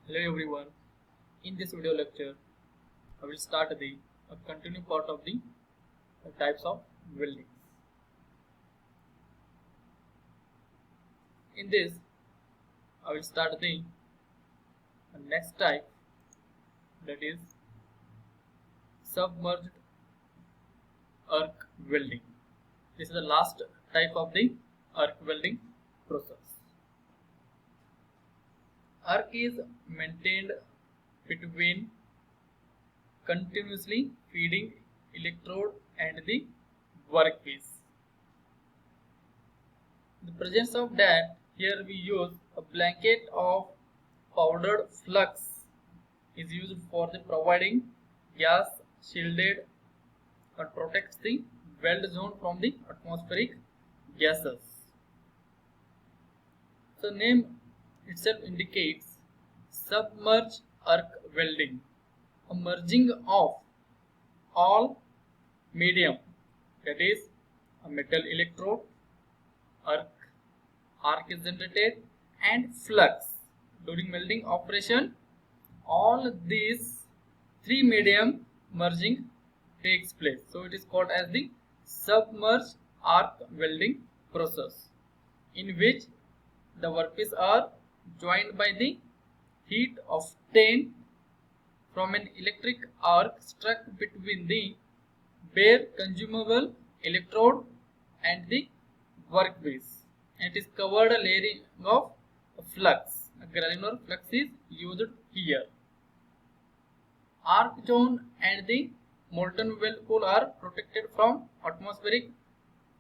Hello everyone. In this video lecture, I will start the continue part of the types of weldings. In this, I will start the next type, that is submerged arc welding. This is the last type of the arc welding process. Arc is maintained between continuously feeding electrode and the workpiece. In the presence of that, here we use a blanket of powdered flux is used for the providing gas shielded or protects the weld zone from the atmospheric gases. So name itself indicates submerged arc welding, a merging of all medium, that is a metal electrode, arc is generated, and flux. During welding operation, all these three medium merging takes place. So it is called as the submerged arc welding process, in which the workpiece are joined by the heat obtained from an electric arc struck between the bare consumable electrode and the workpiece. And it is covered a layering of flux. A granular flux is used here. Arc zone and the molten weld pool are protected from atmospheric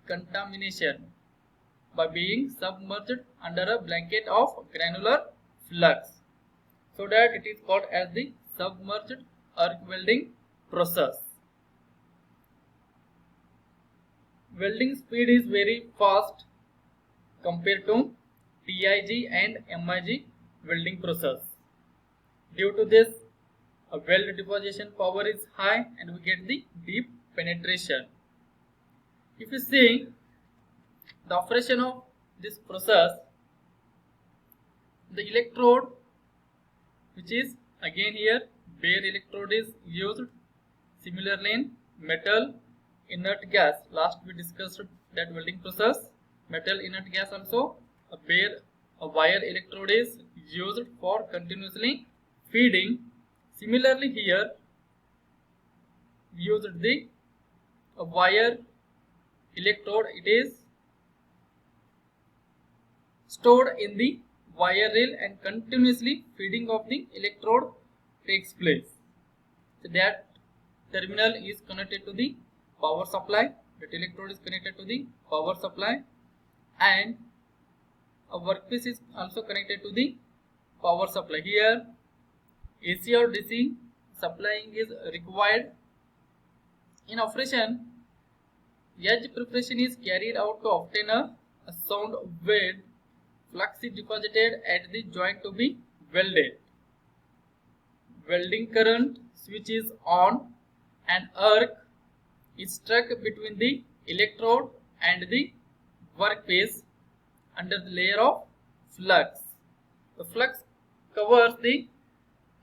contamination by being submerged under a blanket of granular flux, so that it is called as the submerged arc welding process. Welding speed is very fast compared to TIG and MIG welding process. Due to this, a weld deposition power is high and we get the deep penetration. If you see the operation of this process, the electrode, which is again here bare electrode, is used. Similarly in metal inert gas, last we discussed that welding process, metal inert gas also a wire electrode is used for continuously feeding. Similarly here we used the wire electrode, it is stored in the wire rail and continuously feeding of the electrode takes place. So that terminal is connected to the power supply, that electrode is connected to the power supply, and a workpiece is also connected to the power supply. Here AC or DC supplying is required. In operation, edge preparation is carried out to obtain a sound weld. Flux is deposited at the joint to be welded. Welding current switch is on and arc is struck between the electrode and the workpiece under the layer of flux. The flux covers the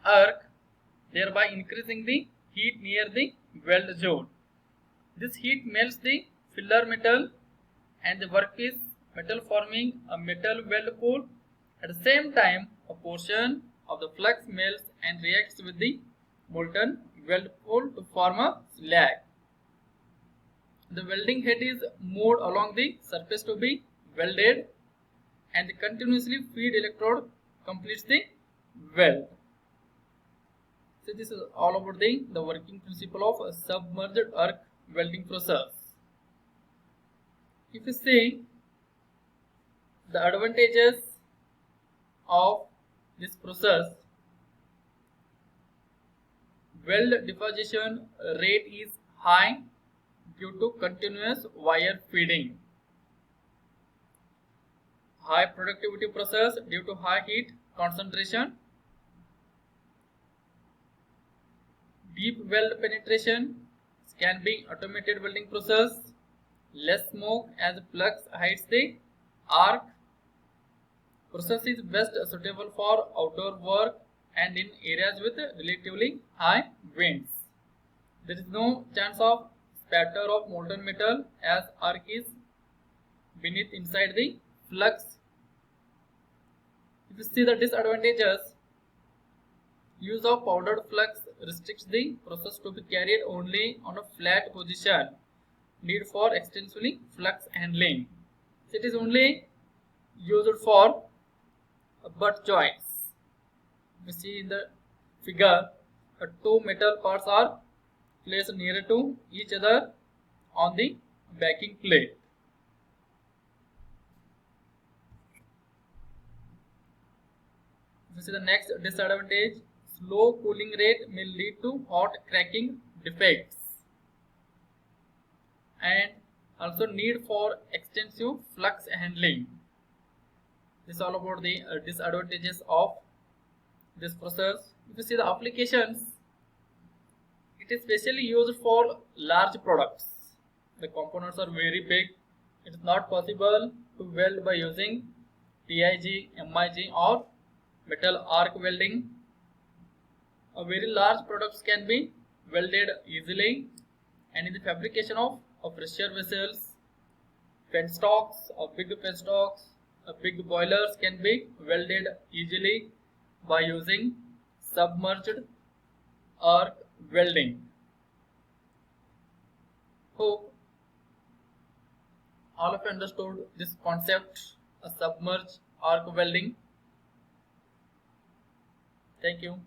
arc, thereby increasing the heat near the weld zone. This heat melts the filler metal and the workpiece metal, forming a metal weld pool. At the same time, a portion of the flux melts and reacts with the molten weld pool to form a slag. The welding head is moved along the surface to be welded, and the continuously feed electrode completes the weld. So this is all about the working principle of a submerged arc welding process. If you see the advantages of this process, weld deposition rate is high due to continuous wire feeding. High productivity process due to high heat concentration. Deep weld penetration can be automated welding process. Less smoke as flux hides the arc. Process is best suitable for outdoor work and in areas with relatively high winds. There is no chance of spatter of molten metal as arc is beneath inside the flux. If you see the disadvantages, use of powdered flux restricts the process to be carried only on a flat position. Need for extensively flux handling. It is only used for butt joints. You see in the figure, two metal parts are placed nearer to each other on the backing plate. If you see the next disadvantage, slow cooling rate may lead to hot cracking defects, and also need for extensive flux handling. This is all about the disadvantages of this process. If you see the applications, it is specially used for large products. The components are very big. It is not possible to weld by using TIG, MIG or metal arc welding. A very large products can be welded easily, and in the fabrication of pressure vessels, penstocks or big penstocks, big boilers can be welded easily by using submerged arc welding. Hope all of you understood this concept, a submerged arc welding. Thank you.